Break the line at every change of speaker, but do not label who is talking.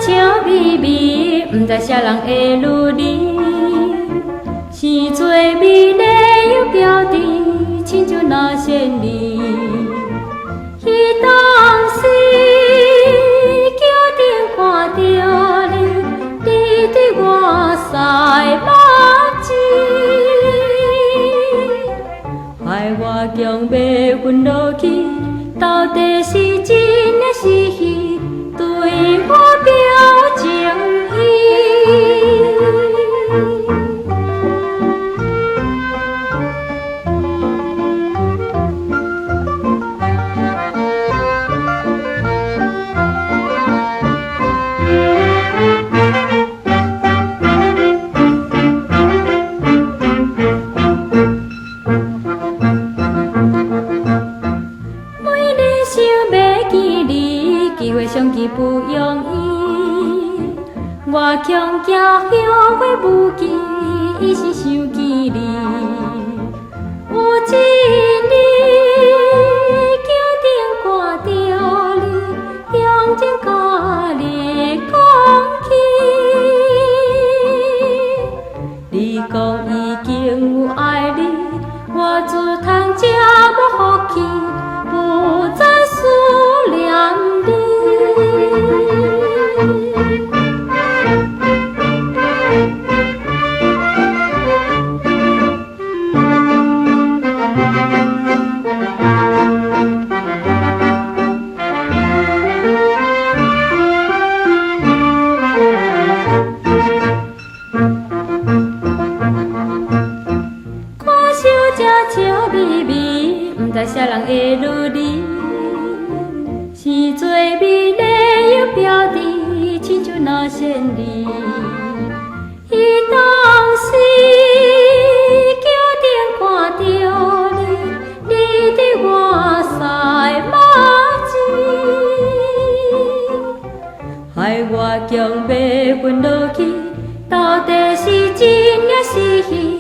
笑眯眯，不知啥人会如你，生做美丽又标致，亲像那仙女。迄当时桥顶看着你，你对我腮目睭，害我强要晕落去，到底是真还是虚？对我表情意，每日想要见你，机会相见不容易。我强行后悔不记，伊是想见你。有一日桥顶看着你，用情甲你讲起。你讲已经有爱你，我自通这么福气，不再思念你。笑眯眯，不知啥人会如你，生做美丽又标致，亲像那仙女。迄当时桥顶看着你，你对我腮目睭，害我强要晕落去，到底是真还是虚？